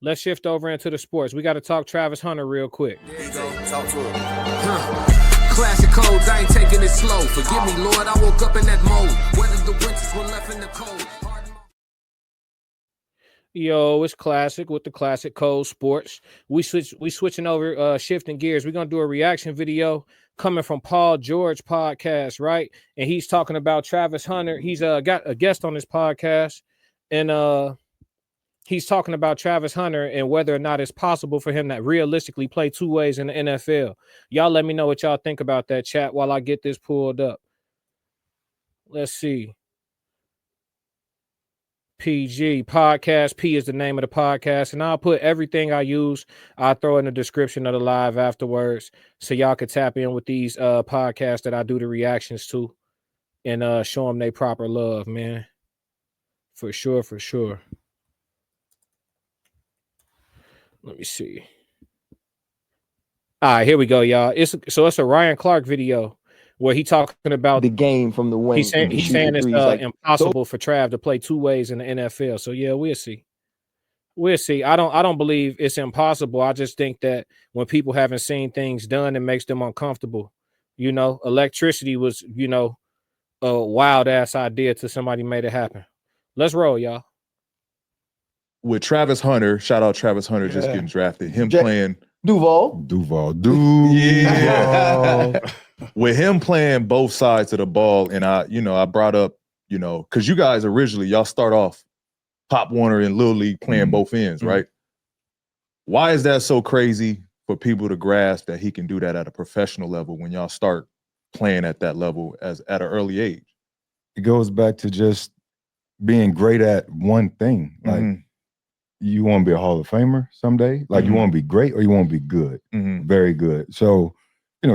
Let's shift over into the sports. We got to talk Travis Hunter real quick. There you go. Talk to him. Classic codes, I ain't taking it slow. Forgive me, Lord, I woke up in that mode. Whether the winters were left in the cold. Yo, it's Classic with the Classic Code Sports. We switching over, shifting gears. We're gonna do a reaction video coming from Paul George podcast, right? And he's talking about Travis Hunter. He's got a guest on this podcast, and he's talking about Travis Hunter and whether or not it's possible for him to realistically play two ways in the NFL. Y'all let me know what y'all think about that, chat, while I get this pulled up. Let's see. PG podcast. P is the name of the podcast, and I'll put everything I use. I'll throw in the description of the live afterwards, so y'all can tap in with these podcasts that I do the reactions to, and show them they proper love, man. For sure, for sure. Let me see. All right, here we go, y'all. It's a Ryan Clark video where he talking about the game from the wing. He's saying it's impossible for Trav to play two ways in the NFL. So yeah, we'll see. We'll see. I don't believe it's impossible. I just think that when people haven't seen things done, it makes them uncomfortable. You know, electricity was, a wild ass idea till somebody made it happen. Let's roll, y'all. With Travis Hunter, shout out Travis Hunter just getting drafted. Him playing Duval. Yeah. With him playing both sides of the ball, and I brought up, because you guys originally, y'all start off Pop Warner and Little League playing both ends, right? Why is that so crazy for people to grasp that he can do that at a professional level when y'all start playing at that level at an early age? It goes back to just being great at one thing. Like, you want to be a Hall of Famer someday? Like, you want to be great or you want to be good? Very good. So,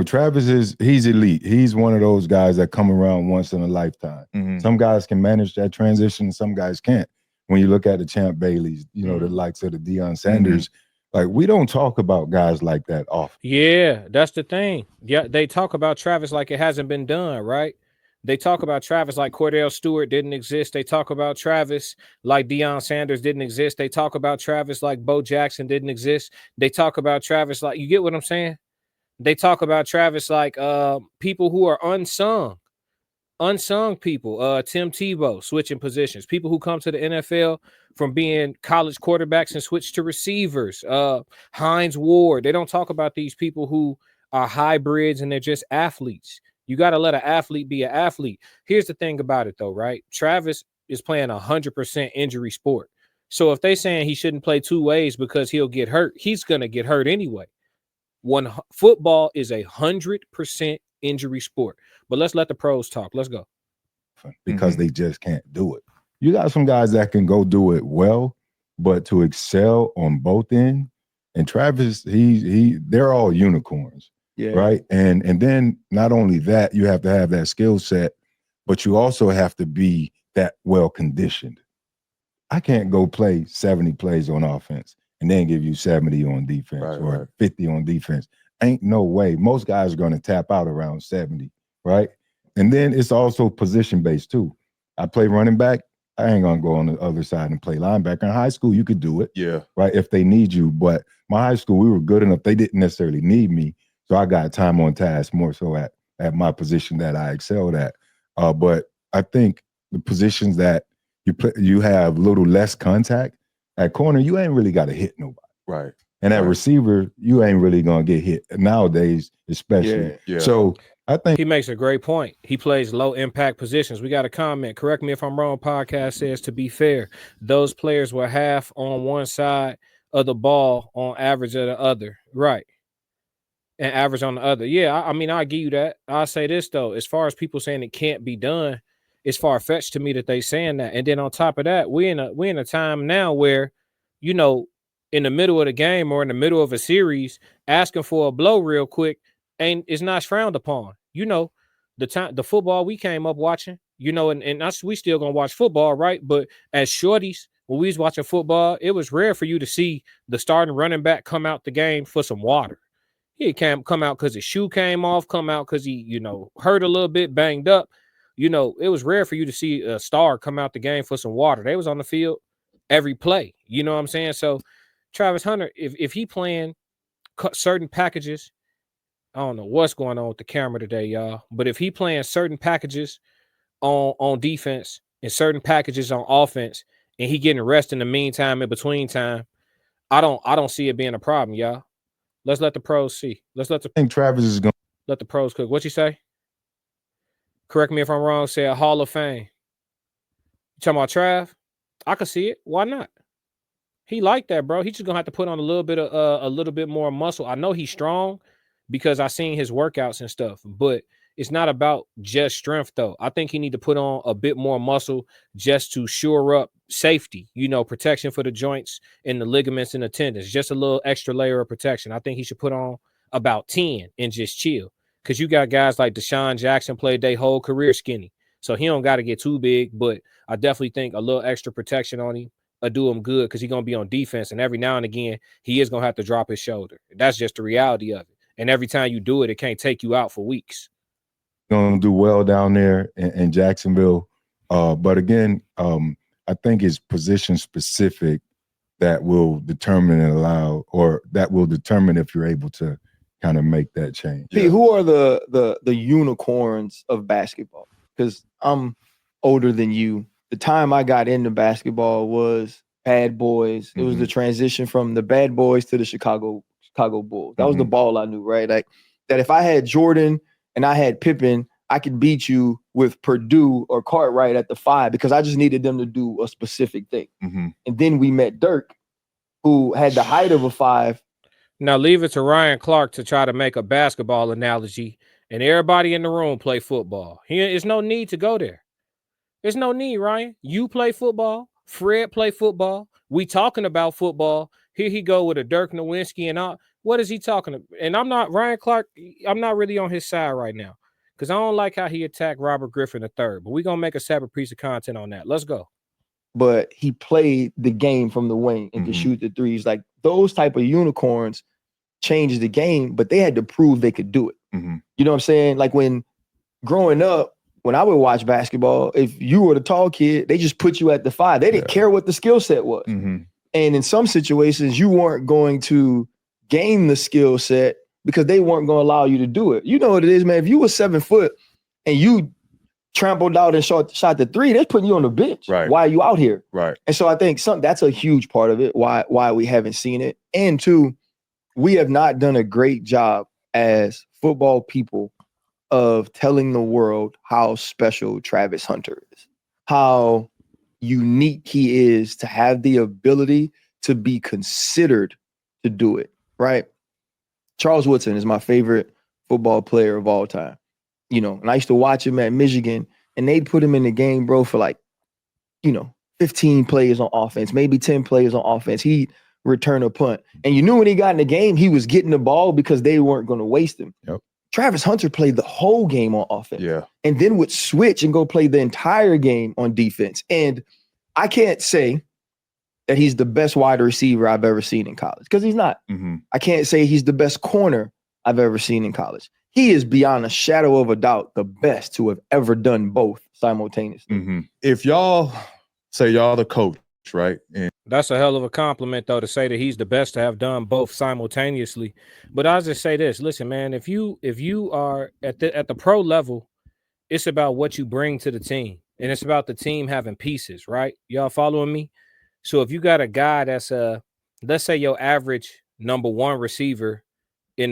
Travis he's elite. He's one of those guys that come around once in a lifetime. Some guys can manage that transition, some guys can't. When you look at the Champ Baileys, the likes of the Deion Sanders, like, we don't talk about guys like that often. Yeah, that's the thing. Yeah, they talk about Travis like it hasn't been done, right? They talk about Travis like Cordell Stewart didn't exist. They talk about Travis like Deion Sanders didn't exist. They talk about Travis like Bo Jackson didn't exist. They talk about Travis like, you get what I'm saying? They talk about Travis like people who are unsung people. Tim Tebow switching positions. People who come to the NFL from being college quarterbacks and switch to receivers. Hines Ward. They don't talk about these people who are hybrids and they're just athletes. You got to let an athlete be an athlete. Here's the thing about it, though, right? Travis is playing 100% injury sport. So if they saying he shouldn't play two ways because he'll get hurt, he's going to get hurt anyway. Football is 100% injury sport. But let's let the pros talk. Let's go. Because they just can't do it. You got some guys that can go do it well, but to excel on both ends, and Travis, they're all unicorns. Yeah. Right. And then not only that, you have to have that skill set, but you also have to be that well conditioned. I can't go play 70 plays on offense and then give you 70 on defense or 50 on defense. Ain't no way. Most guys are going to tap out around 70. Right. And then it's also position based too. I play running back. I ain't going to go on the other side and play linebacker. In high school, you could do it. Yeah. Right. If they need you. But my high school, we were good enough. They didn't necessarily need me. So I got time on task more so at my position that I excelled at. But I think the positions that you have a little less contact at corner, you ain't really got to hit nobody. Right. And at receiver, you ain't really going to get hit nowadays, especially. Yeah. So I think he makes a great point. He plays low impact positions. We got a comment. Correct me if I'm wrong. Podcast says, to be fair, those players were half on one side of the ball on average of the other. Right. And average on the other. Yeah, I mean, I'll give you that. I'll say this, though. As far as people saying it can't be done, it's far-fetched to me that they saying that. And then on top of that, we're in a time now where, in the middle of the game or in the middle of a series, asking for a blow real quick is not frowned upon. The football we came up watching, and us, we still gonna watch football, right? But as shorties, when we was watching football, it was rare for you to see the starting running back come out the game for some water. He can't come out because his shoe came off, come out because he, hurt a little bit, banged up. It was rare for you to see a star come out the game for some water. They was on the field every play. You know what I'm saying? So Travis Hunter, if he playing certain packages, I don't know what's going on with the camera today, y'all. But if he playing certain packages on defense and certain packages on offense, and he getting rest in the meantime, in between time, I don't see it being a problem, y'all. Let's let the pros see. I think Travis is going. Let the pros cook. What you say? Correct me if I'm wrong. Say a Hall of Fame. You talking about Trav? I can see it. Why not? He like that, bro. He just gonna have to put on a little bit more muscle. I know he's strong because I seen his workouts and stuff, but it's not about just strength though. I think he need to put on a bit more muscle just to shore up safety, protection for the joints and the ligaments and the tendons, just a little extra layer of protection. I think he should put on about 10 and just chill. Because you got guys like Deshaun Jackson played their whole career skinny. So he don't got to get too big, but I definitely think a little extra protection on him will do him good because he's going to be on defense. And every now and again, he is going to have to drop his shoulder. That's just the reality of it. And every time you do it, it can't take you out for weeks. Going to do well down there in Jacksonville. But again, I think it's position specific that will determine if you're able to kind of make that change. Pete, who are the unicorns of basketball? Because I'm older than you. The time I got into basketball was Bad Boys. It was the transition from the Bad Boys to the Chicago Bulls. That was the ball I knew, right? Like that if I had Jordan and I had Pippen, I could beat you with Purdue or Cartwright at the 5 because I just needed them to do a specific thing. And then we met Dirk, who had the height of a 5. Now leave it to Ryan Clark to try to make a basketball analogy, and everybody in the room play football. There's no need to go there. There's no need, Ryan. You play football. Fred play football. We talking about football. Here he go with a Dirk Nowitzki and all. What is he talking about? And I'm not Ryan Clark. I'm not really on his side right now because I don't like how he attacked Robert Griffin III. But we're going to make a separate piece of content on that. Let's go. But he played the game from the wing and could shoot the threes. Like those type of unicorns changed the game, but they had to prove they could do it. You know what I'm saying? Like when growing up, when I would watch basketball, if you were the tall kid, they just put you at the 5. They didn't care what the skill set was. And in some situations, you weren't going to gain the skill set because they weren't going to allow you to do it. You know what it is, man. If you were 7 foot and you trampled out and shot the 3, that's putting you on the bench. Right. Why are you out here? Right. And so I think that's a huge part of it, why we haven't seen it. And 2, we have not done a great job as football people of telling the world how special Travis Hunter is, how unique he is to have the ability to be considered to do it, right? Charles Woodson is my favorite football player of all time. And I used to watch him at Michigan, and they'd put him in the game, bro, for 15 players on offense, maybe 10 players on offense. He'd return a punt. And you knew when he got in the game, he was getting the ball because they weren't going to waste him. Yep. Travis Hunter played the whole game on offense. Yeah. And then would switch and go play the entire game on defense. And I can't say that he's the best wide receiver I've ever seen in college because he's not. I can't say he's the best corner I've ever seen in college. He is beyond a shadow of a doubt the best to have ever done both simultaneously. If y'all say y'all the coach, right? And That's a hell of a compliment, though, to say that he's the best to have done both simultaneously. But I'll just say this: listen, man, if you are at the pro level, it's about what you bring to the team, and it's about the team having pieces, right? Y'all following me? So if you got a guy that's let's say your average number 1 receiver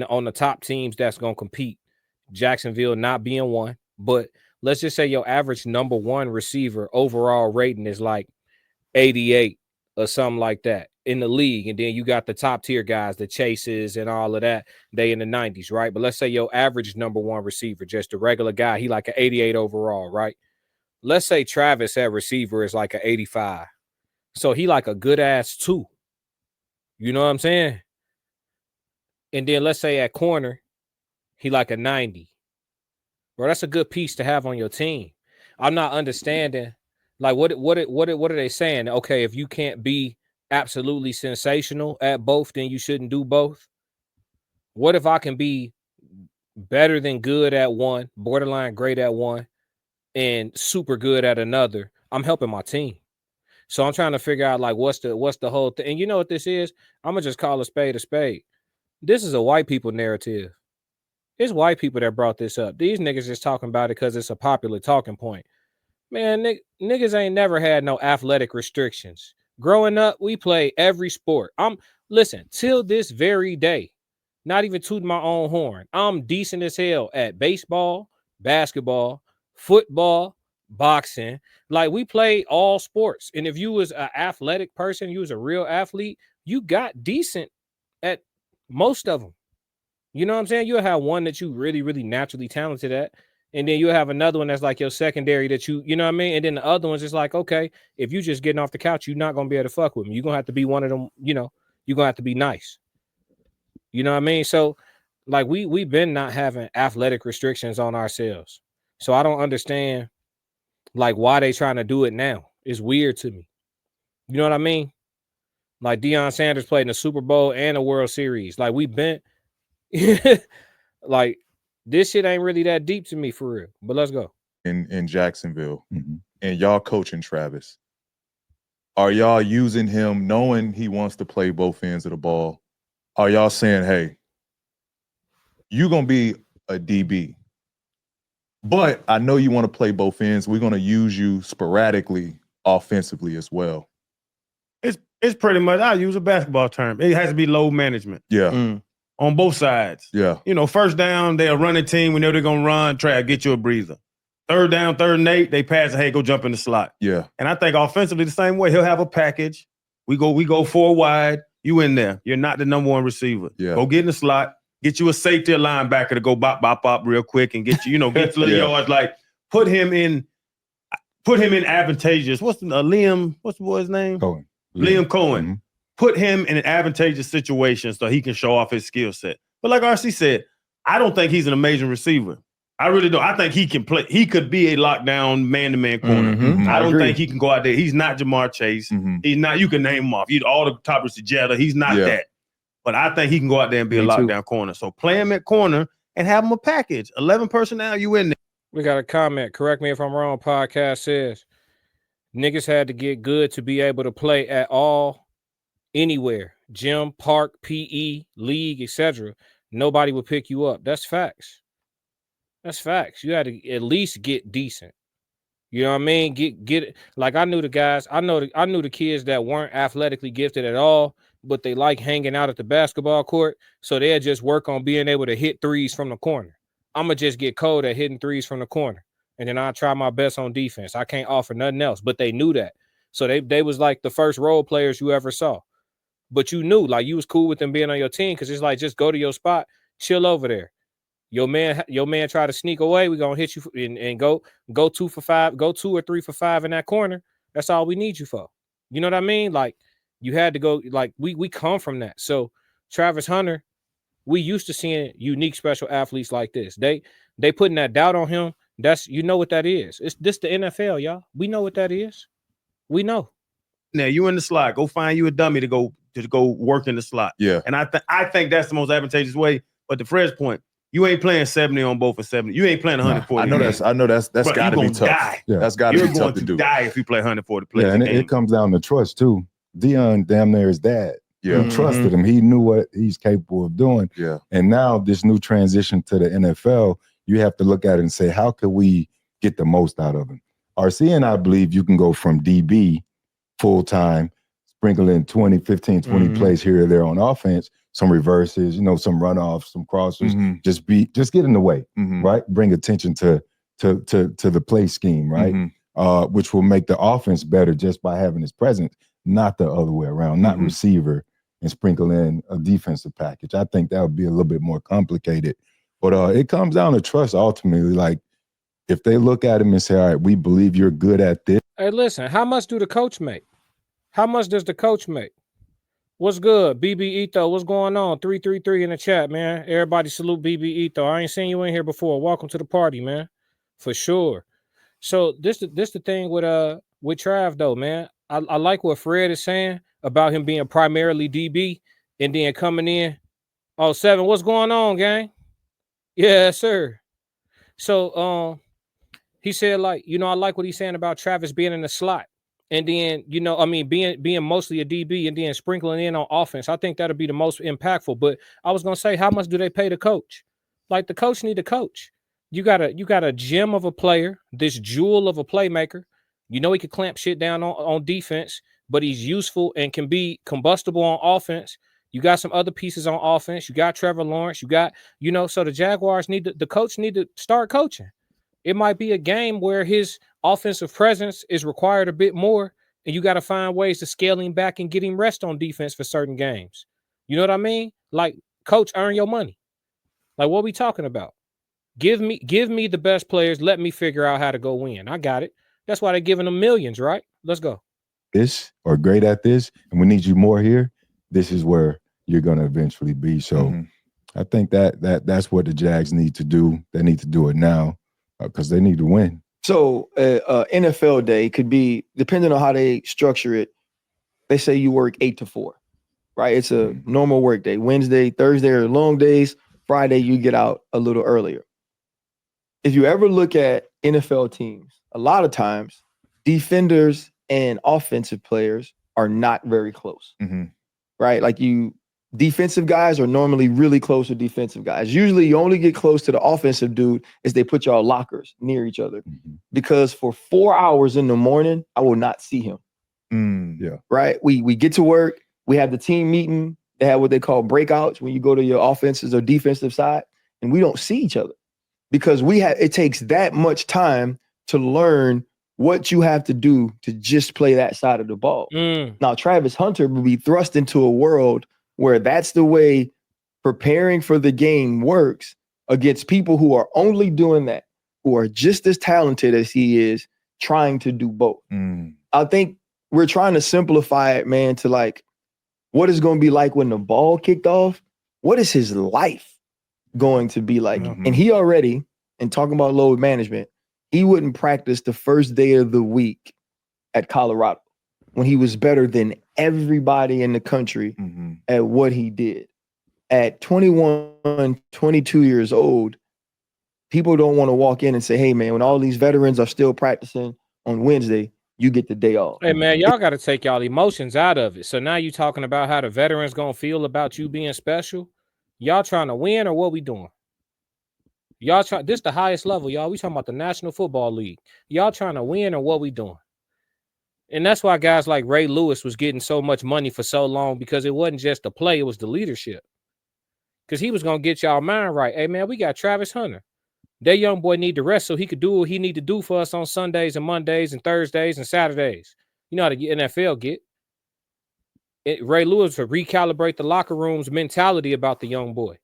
on the top teams that's gonna compete, Jacksonville not being one, but let's just say your average number 1 receiver overall rating is like 88 or something like that in the league. And then you got the top tier guys, the Chases and all of that, they in the 90s, right? But let's say your average number 1 receiver, just a regular guy, he like an 88 overall, right? Let's say Travis at receiver is like an 85. So he like a good ass 2. You know what I'm saying? And then let's say at corner, he like a 90. Bro, that's a good piece to have on your team. I'm not understanding. Like what are they saying? Okay, if you can't be absolutely sensational at both, then you shouldn't do both. What if I can be better than good at one, borderline great at one, and super good at another? I'm helping my team. So I'm trying to figure out like what's the whole thing. And you know what this is? I'm gonna just call a spade a spade. This is a white people narrative. It's white people that brought this up. These niggas just talking about it because it's a popular talking point. Man, niggas ain't never had no athletic restrictions. Growing up, we play every sport. Listen, till this very day, not even tooting my own horn, I'm decent as hell at baseball, basketball, football, boxing. Like, we play all sports. And if you was an athletic person, you was a real athlete, you got decent at most of them. You know what I'm saying? You'll have one that you really, really naturally talented at. And then you'll have another one that's like your secondary that you know what I mean? And then the other one's just like, okay, if you just getting off the couch, you're not going to be able to fuck with me. You're going to have to be one of them, you know, you're going to have to be nice. You know what I mean? So like we've been not having athletic restrictions on ourselves. So I don't understand like why they trying to do it now. It's weird to me. You know what I mean? Like Deion Sanders played in the Super Bowl and a World Series. Like we've been like this shit ain't really that deep to me for real. But let's go. In Jacksonville, and y'all coaching Travis. Are y'all using him knowing he wants to play both ends of the ball? Are y'all saying, hey, you're going to be a DB, but I know you want to play both ends. We're going to use you sporadically offensively as well. It's pretty much, I'll use a basketball term. It has to be load management. Yeah. On both sides. Yeah. You know, first down, they're a running team. We know they're going to run, try to get you a breather. Third down, 3rd and 8, they pass it, hey, go jump in the slot. Yeah. And I think offensively the same way. He'll have a package. We go 4 wide. You in there. You're not the number one receiver. Yeah. Go get in the slot. Get you a safety, a linebacker to go bop real quick and get you, get little yards. Like put him in advantageous. What's the boy's name? Cohen. Liam Cohen. Mm-hmm. Put him in an advantageous situation so he can show off his skill set. But like RC said, I don't think he's an amazing receiver. I really don't. I think he can play. He could be a lockdown man-to-man corner. Mhm. I don't agree. think he can go out there. He's not Jamar Chase. He's not. You can name him off. He's all the top of Jetta. He's not that. But I think he can go out there and be a Me too. lockdown corner. So play him at corner and have him a package. 11 personnel, you in there. We got a comment. Correct me if I'm wrong. Podcast says niggas had to get good to be able to play at all, anywhere, gym, park, PE, league, etc. Nobody would pick you up. That's facts. That's facts. You had to at least get decent. You know what I mean? Get it. Like I knew the guys. I knew the kids that weren't athletically gifted at all, but they like hanging out at the basketball court. So they'll just work on being able to hit threes from the corner. I'm gonna just get cold at hitting threes from the corner, and then I'll try my best on defense. I can't offer nothing else. But they knew that. So they was like the first role players you ever saw. But you knew, like you was cool with them being on your team because it's like just go to your spot, chill over there. Your man try to sneak away. We're gonna hit you and go 2 for 5, go 2 or 3 for 5 in that corner. That's all we need you for. You know what I mean? Like you had to go, like we come from that. So Travis Hunter, we used to seeing unique special athletes like this. They putting that doubt on him. That's what that is. It's this the NFL, y'all. We know what that is. We know. Now you in the slot. Go find you a dummy to go work in the slot. Yeah. And I think that's the most advantageous way. But to Fred's point, you ain't playing 70 on both for 70. You ain't playing 140. I know that's Bro, got to you be gonna tough. die. Yeah. That's got to You're be going tough to to do. die if you play 140 plays. Yeah, and it comes down to trust too. Dion damn near his dad. Yeah. He trusted him. He knew what he's capable of doing. Yeah. And now this new transition to the NFL, you have to look at it and say, how can we get the most out of him? RC and I believe you can go from DB full-time, sprinkle in 20 plays here or there on offense, some reverses, some runoffs, some crossers, just get in the way, right? Bring attention to the play scheme, right? Which will make the offense better just by having his presence, not the other way around, not receiver and sprinkle in a defensive package. I think that would be a little bit more complicated. But it comes down to trust ultimately. Like if they look at him and say, all right, we believe you're good at this. Hey, listen, how much do the coach make? How much does the coach make? What's good? BB Etho, what's going on? 333 in the chat, man. Everybody salute BB Etho. I ain't seen you in here before. Welcome to the party, man. For sure. So this the thing with Trav though, man. I like what Fred is saying about him being primarily DB and then coming in. Oh, 7, what's going on, gang? Yes, sir. So he said, like, I like what he's saying about Travis being in the slot. And then, you know, I mean, being mostly a DB and then sprinkling in on offense, I think that'll be the most impactful. But I was gonna say, how much do they pay the coach? Like the coach need a coach. You got a gem of a player, this jewel of a playmaker. You know he could clamp shit down on defense, but he's useful and can be combustible on offense. You got some other pieces on offense. You got Trevor Lawrence. You got, you know, so the Jaguars the coach need to start coaching. It might be a game where his offensive presence is required a bit more, and you got to find ways to scale him back and get him rest on defense for certain games. You know what I mean? Like, coach, earn your money. Like, what we talking about? Give me the best players. Let me figure out how to go win. I got it. That's why they're giving them millions, right? Let's go. This or great at this, and we need you more here. This is where you're going to eventually be. So I think that's what the Jags need to do. They need to do it now because they need to win. So NFL day could be, depending on how they structure it, they say you work 8 to 4, right? It's a normal work day. Wednesday, Thursday are long days. Friday, you get out a little earlier. If you ever look at NFL teams, a lot of times defenders and offensive players are not very close, right? Like defensive guys are normally really close to defensive guys. Usually you only get close to the offensive dude is they put y'all lockers near each other because for 4 hours in the morning, I will not see him. Yeah. Right. We get to work. We have the team meeting. They have what they call breakouts when you go to your offensive or defensive side, and we don't see each other because it takes that much time to learn what you have to do to just play that side of the ball. Now, Travis Hunter will be thrust into a world where that's the way preparing for the game works against people who are only doing that, who are just as talented as he is, trying to do both. I think we're trying to simplify it, man, to like, what is going to be like when the ball kicked off? What is his life going to be like? And he already, and talking about load management, he wouldn't practice the first day of the week at Colorado when he was better than everybody in the country at what he did. At 21, 22 years old, people don't want to walk in and say, hey, man, when all these veterans are still practicing on Wednesday, you get the day off. Hey, man, y'all got to take y'all emotions out of it. So now you talking about how the veterans going to feel about you being special. Y'all trying to win or what we doing? This the highest level, y'all. We talking about the National Football League. Y'all trying to win or what we doing? And that's why guys like Ray Lewis was getting so much money for so long, because it wasn't just the play, it was the leadership. Because he was going to get y'all mind right. Hey, man, we got Travis Hunter. That young boy need to rest so he could do what he need to do for us on Sundays and Mondays and Thursdays and Saturdays. You know how the NFL get. Ray Lewis to recalibrate the locker room's mentality about the young boy.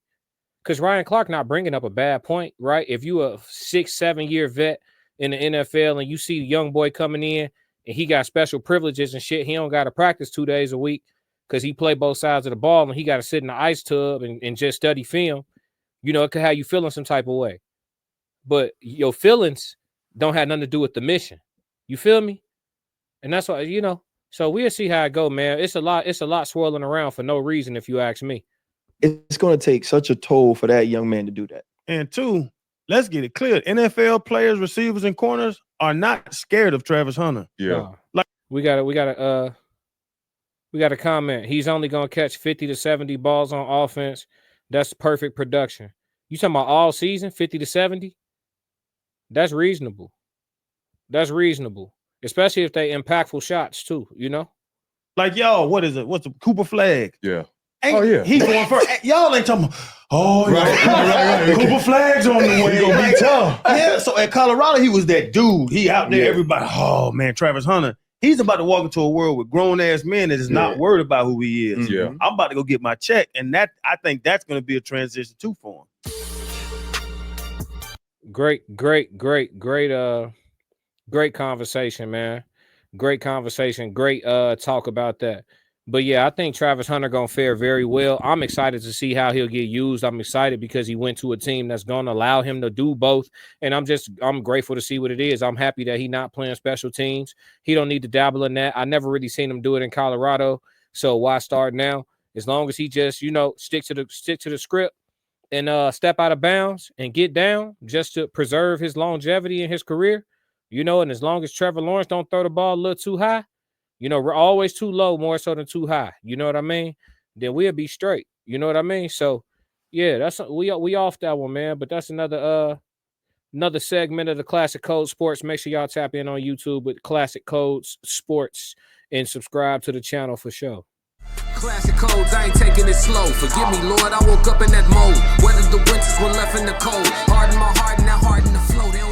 Because Ryan Clark not bringing up a bad point, right? If you a 6-7 year vet in the NFL and you see the young boy coming in and he got special privileges and shit, he don't got to practice 2 days a week because he play both sides of the ball and he got to sit in the ice tub and just study film. You know, it could have you feeling some type of way. But your feelings don't have nothing to do with the mission. You feel me? And that's why, you know, so we'll see how it go, man. It's a lot swirling around for no reason, if you ask me. It's going to take such a toll for that young man to do that. And two, let's get it clear. NFL players, receivers, and corners are not scared of Travis Hunter. Yeah. Like we got a comment. He's only going to catch 50 to 70 balls on offense. That's perfect production. You talking about all season, 50 to 70? That's reasonable. That's reasonable. Especially if they impactful shots too, you know? Like, y'all, what is it? What's the Cooper Flag? Yeah. Yeah. He going first. Y'all ain't talking about, right. Cooper Flag's on the way. He gonna be tough. Yeah, so at Colorado, he was that dude. He out there, everybody, oh man, Travis Hunter. He's about to walk into a world with grown-ass men that is not worried about who he is. Yeah. I'm about to go get my check, and that I think that's going to be a transition too for him. Great conversation, man. Great conversation. Great talk about that. But yeah, I think Travis Hunter gonna fare very well. I'm excited to see how he'll get used. I'm excited because he went to a team that's gonna allow him to do both. And I'm grateful to see what it is. I'm happy that he's not playing special teams. He don't need to dabble in that. I never really seen him do it in Colorado. So why start now? As long as he just, you know, stick to the script and step out of bounds and get down just to preserve his longevity in his career, you know, and as long as Trevor Lawrence don't throw the ball a little too high, You know, we're always too low more so than too high. You know what I mean? Then we'll be straight. You know what I mean? So yeah, that's we off that one, man. But that's another segment of the Classic Code Sports. Make sure y'all tap in on YouTube with Classic Codes Sports and subscribe to the channel for sure. Classic codes, I ain't taking it slow. Forgive me, Lord, I woke up in that mode. Weathered the winters when left in the cold. Harden my heart and now harden the flow. They don't